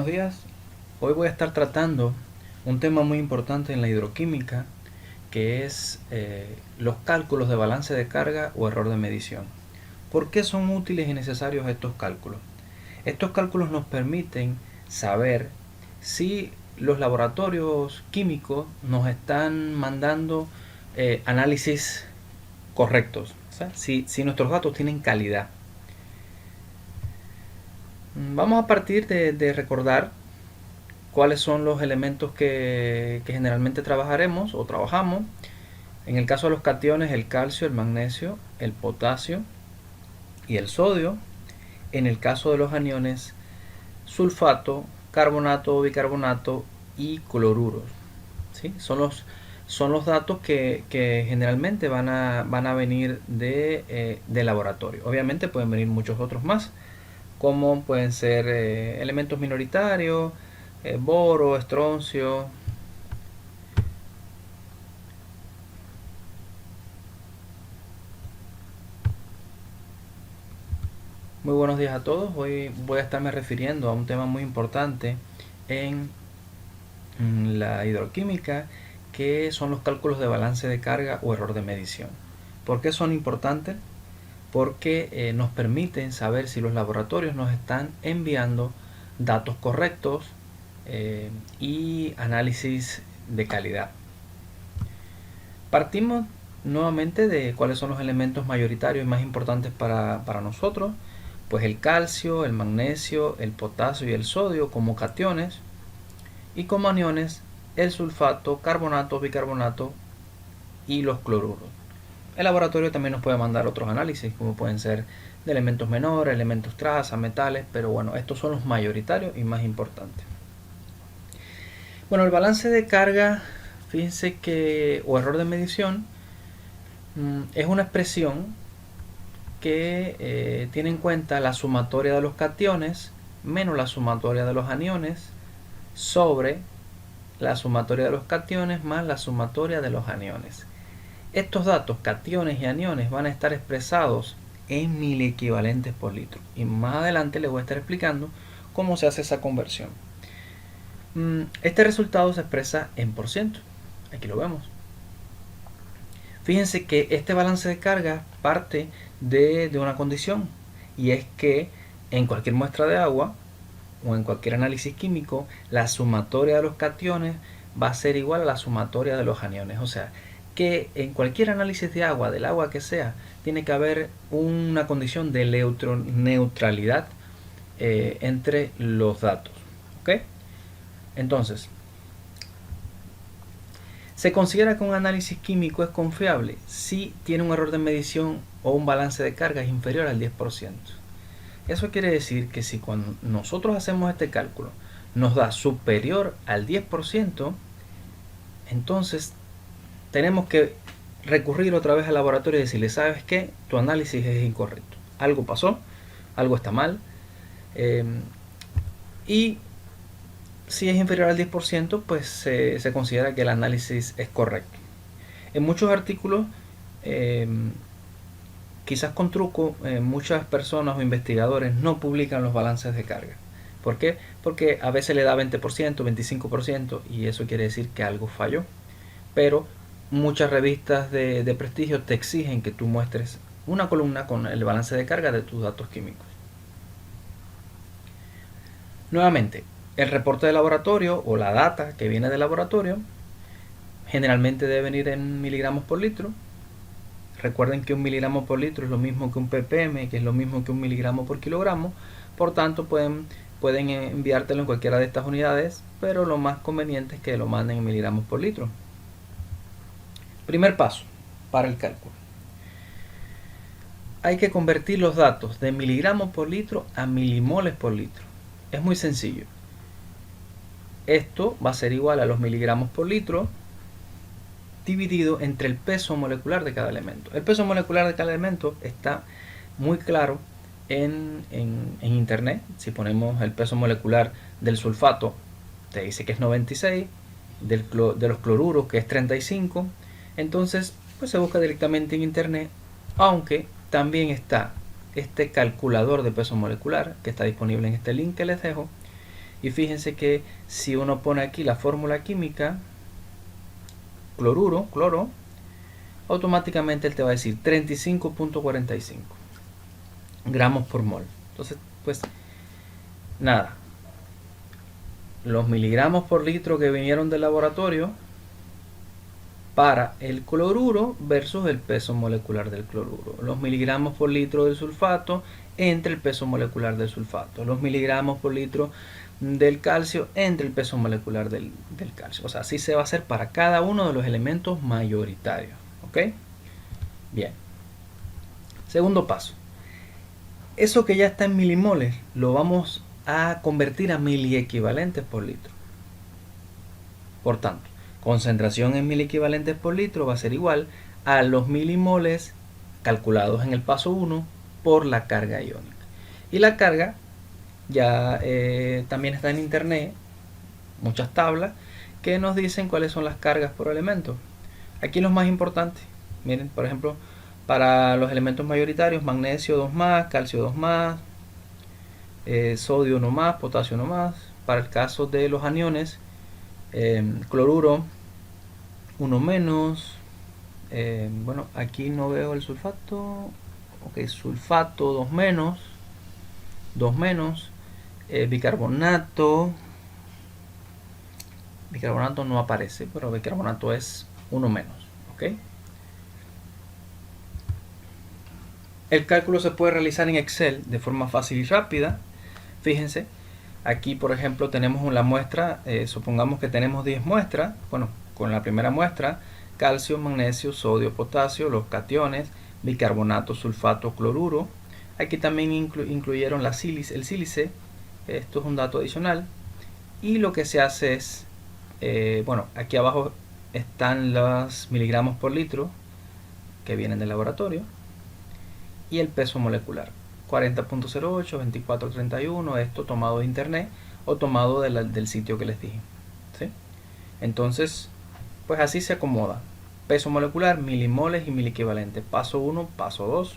días. Hoy voy a estar tratando un tema muy importante en la hidroquímica, que es los cálculos de balance de carga o error de medición. ¿Por qué son útiles y necesarios estos cálculos? Estos cálculos nos permiten saber si los laboratorios químicos nos están mandando análisis correctos, o sea, si nuestros datos tienen calidad. Vamos a partir de recordar cuáles son los elementos que generalmente trabajaremos o trabajamos. En el caso de los cationes, el calcio, el magnesio, el potasio y el sodio. En el caso de los aniones, sulfato, carbonato, bicarbonato y cloruros. ¿Sí? Son los datos que generalmente van a venir de laboratorio. Obviamente pueden venir muchos otros más, como pueden ser elementos minoritarios, boro, estroncio. Muy buenos días a todos. Hoy voy a estarme refiriendo a un tema muy importante en la hidroquímica, que son los cálculos de balance de carga o error de medición. ¿Por qué son importantes? Porque nos permiten saber si los laboratorios nos están enviando datos correctos y análisis de calidad. Partimos nuevamente de cuáles son los elementos mayoritarios y más importantes para nosotros. Pues el calcio, el magnesio, el potasio y el sodio como cationes, y como aniones el sulfato, carbonato, bicarbonato y los cloruros. El laboratorio también nos puede mandar otros análisis, como pueden ser de elementos menores, elementos traza, metales, pero bueno, estos son los mayoritarios y más importantes. Bueno, el balance de carga, fíjense que, o error de medición, es una expresión que tiene en cuenta la sumatoria de los cationes menos la sumatoria de los aniones sobre la sumatoria de los cationes más la sumatoria de los aniones. Estos datos, cationes y aniones, van a estar expresados en miliequivalentes por litro. Y más adelante les voy a estar explicando cómo se hace esa conversión. Este resultado se expresa en por ciento. Aquí lo vemos. Fíjense que este balance de carga parte de una condición, y es que en cualquier muestra de agua o en cualquier análisis químico, la sumatoria de los cationes va a ser igual a la sumatoria de los aniones. O sea, que en cualquier análisis de agua, del agua que sea, tiene que haber una condición de neutralidad entre los datos. ¿Ok? Entonces, se considera que un análisis químico es confiable si tiene un error de medición o un balance de carga inferior al 10%. Eso quiere decir que si cuando nosotros hacemos este cálculo nos da superior al 10%, entonces tenemos que recurrir otra vez al laboratorio y decirle, ¿sabes qué? Tu análisis es incorrecto. Algo pasó, algo está mal. Y si es inferior al 10%, pues se considera que el análisis es correcto. En muchos artículos, quizás con truco, muchas personas o investigadores no publican los balances de carga. ¿Por qué? Porque a veces le da 20%, 25% y eso quiere decir que algo falló. Pero muchas revistas de prestigio te exigen que tú muestres una columna con el balance de carga de tus datos químicos. Nuevamente, el reporte de laboratorio o la data que viene del laboratorio generalmente debe venir en miligramos por litro. Recuerden que un miligramo por litro es lo mismo que un ppm, que es lo mismo que un miligramo por kilogramo. Por tanto, pueden enviártelo en cualquiera de estas unidades, pero lo más conveniente es que lo manden en miligramos por litro. Primer paso para el cálculo. Hay que convertir los datos de miligramos por litro a milimoles por litro. Es muy sencillo. Esto va a ser igual a los miligramos por litro dividido entre el peso molecular de cada elemento. El peso molecular de cada elemento está muy claro en internet. Si ponemos el peso molecular del sulfato, te dice que es 96, de los cloruros, que es 35. Entonces, pues se busca directamente en internet, aunque también está este calculador de peso molecular que está disponible en este link que les dejo, Y fíjense que si uno pone aquí la fórmula química, cloro, automáticamente él te va a decir 35.45 gramos por mol. Entonces, pues nada, los miligramos por litro que vinieron del laboratorio para el cloruro versus el peso molecular del cloruro. Los miligramos por litro del sulfato entre el peso molecular del sulfato. Los miligramos por litro del calcio entre el peso molecular del calcio. O sea, así se va a hacer para cada uno de los elementos mayoritarios. ¿Ok? Bien. Segundo paso. Eso que ya está en milimoles lo vamos a convertir a miliequivalentes por litro. Por tanto, concentración en miliequivalentes por litro va a ser igual a los milimoles calculados en el paso 1 por la carga iónica. Y la carga ya también está en internet, muchas tablas que nos dicen cuáles son las cargas por elemento. Aquí los más importantes, miren, por ejemplo, para los elementos mayoritarios, magnesio 2 más, calcio 2 más, sodio 1 más, potasio 1 más. Para el caso de los aniones, cloruro 1 menos. Bueno, aquí no veo el sulfato. Ok, sulfato 2 menos. 2 menos. Bicarbonato. Bicarbonato no aparece, pero bicarbonato es 1 menos. Ok. El cálculo se puede realizar en Excel de forma fácil y rápida. Fíjense, aquí por ejemplo tenemos la muestra, supongamos que tenemos 10 muestras. Bueno, con la primera muestra, calcio, magnesio, sodio, potasio, los cationes, bicarbonato, sulfato, cloruro. Aquí también incluyeron el sílice, esto es un dato adicional. Y lo que se hace es, bueno, aquí abajo están los miligramos por litro que vienen del laboratorio y el peso molecular 40.08, 24.31, esto tomado de internet o tomado del sitio que les dije, ¿sí? Entonces, pues así se acomoda: peso molecular, milimoles y miliequivalentes, paso 1, paso 2.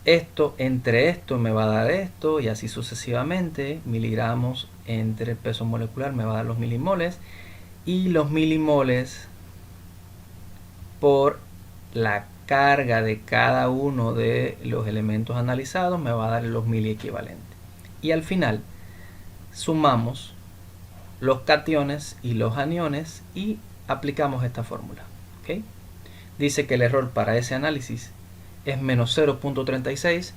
Esto entre esto me va a dar esto, y así sucesivamente. Miligramos entre el peso molecular me va a dar los milimoles, y los milimoles por la carga de cada uno de los elementos analizados me va a dar los miliequivalentes. Y al final sumamos los cationes y los aniones y aplicamos esta fórmula. ¿Okay? Dice que el error para ese análisis es menos 0.36.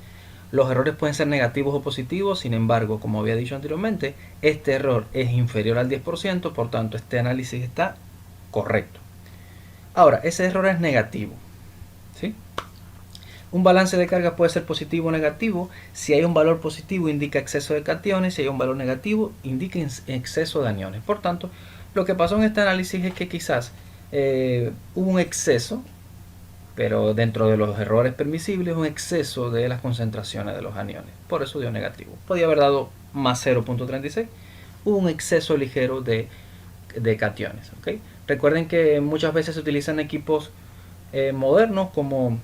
Los errores pueden ser negativos o positivos, sin embargo, como había dicho anteriormente, este error es inferior al 10%, por tanto este análisis está correcto. Ahora, ese error es negativo, ¿sí? Un balance de carga puede ser positivo o negativo. Si hay un valor positivo indica exceso de cationes, si hay un valor negativo indica exceso de aniones. Por tanto, lo que pasó en este análisis es que quizás hubo un exceso, pero dentro de los errores permisibles, un exceso de las concentraciones de los aniones. Por eso dio negativo. Podía haber dado más 0.36. Hubo un exceso ligero de cationes. ¿Okay? Recuerden que muchas veces se utilizan equipos modernos como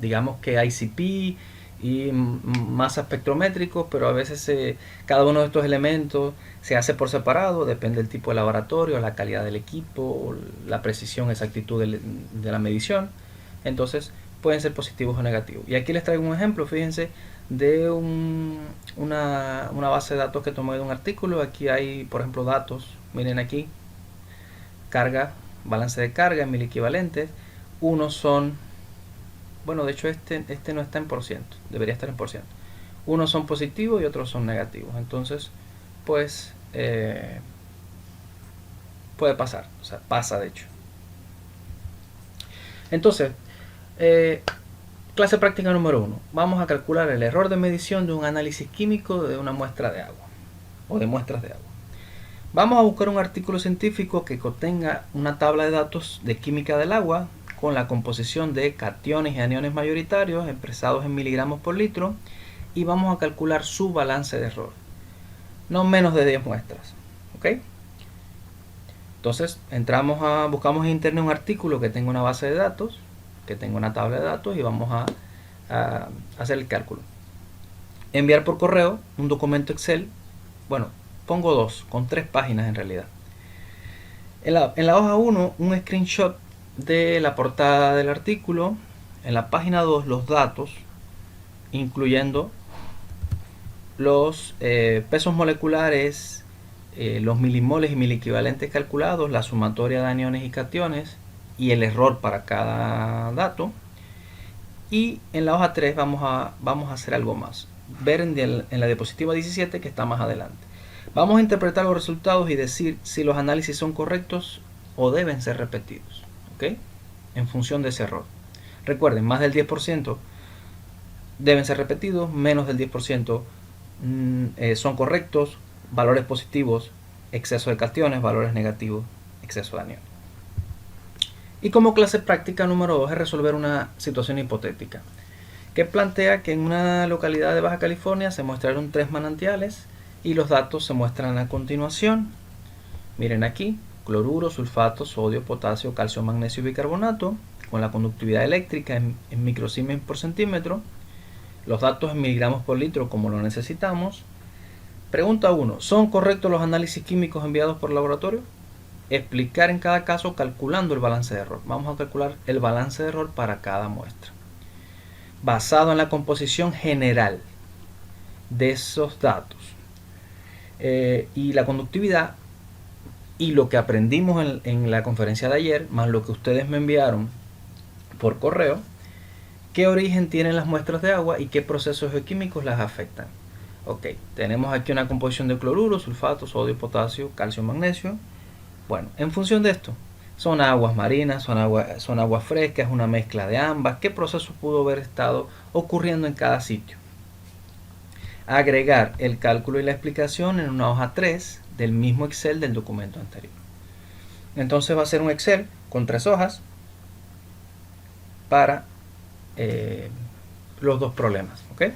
digamos que ICP y masas espectrométricos, pero a veces cada uno de estos elementos se hace por separado, depende del tipo de laboratorio, la calidad del equipo, la precisión, exactitud de la medición. Entonces pueden ser positivos o negativos. Y aquí les traigo un ejemplo, fíjense, de una base de datos que tomé de un artículo. Aquí hay, por ejemplo, datos, miren aquí, carga, balance de carga en miliequivalentes. Unos son, bueno, de hecho este no está en por ciento, debería estar en por ciento. Unos son positivos y otros son negativos. Entonces, pues, puede pasar, o sea, pasa de hecho. Entonces, clase práctica número 1. Vamos a calcular el error de medición de un análisis químico de una muestra de agua o de muestras de agua. Vamos a buscar un artículo científico que contenga una tabla de datos de química del agua con la composición de cationes y aniones mayoritarios expresados en miligramos por litro, y vamos a calcular su balance de error. No menos de 10 muestras. ¿Ok? Entonces buscamos en internet un artículo que tenga una base de datos. que tenga una tabla de datos y vamos a hacer el cálculo. Enviar por correo un documento Excel, bueno, pongo dos, con 3 páginas en realidad. En la hoja 1, un screenshot de la portada del artículo. En la página 2, los datos, incluyendo los pesos moleculares, los milimoles y miliequivalentes calculados, la sumatoria de aniones y cationes y el error para cada dato. Y en la hoja 3 vamos a hacer algo más. Ver en la diapositiva 17 que está más adelante. Vamos a interpretar los resultados y decir si los análisis son correctos o deben ser repetidos, ¿ok? En función de ese error. Recuerden, más del 10% deben ser repetidos, menos del 10% son correctos, valores positivos, exceso de cationes, valores negativos, exceso de aniones. Y como clase práctica número 2 es resolver una situación hipotética que plantea que en una localidad de Baja California se muestraron 3 manantiales y los datos se muestran a continuación. Miren aquí, cloruro, sulfato, sodio, potasio, calcio, magnesio y bicarbonato con la conductividad eléctrica en microsiemens por centímetro, los datos en miligramos por litro como lo necesitamos. Pregunta 1. ¿Son correctos los análisis químicos enviados por laboratorio? Explicar en cada caso calculando el balance de error. Vamos a calcular el balance de error para cada muestra. Basado en la composición general de esos datos y la conductividad y lo que aprendimos en la conferencia de ayer, más lo que ustedes me enviaron por correo, qué origen tienen las muestras de agua y qué procesos geoquímicos las afectan. Ok, tenemos aquí una composición de cloruro, sulfato, sodio, potasio, calcio, magnesio. Bueno, en función de esto, son aguas marinas, son aguas frescas, una mezcla de ambas. ¿Qué proceso pudo haber estado ocurriendo en cada sitio? Agregar el cálculo y la explicación en una hoja 3 del mismo Excel del documento anterior. Entonces va a ser un Excel con 3 hojas para los dos problemas, ¿ok?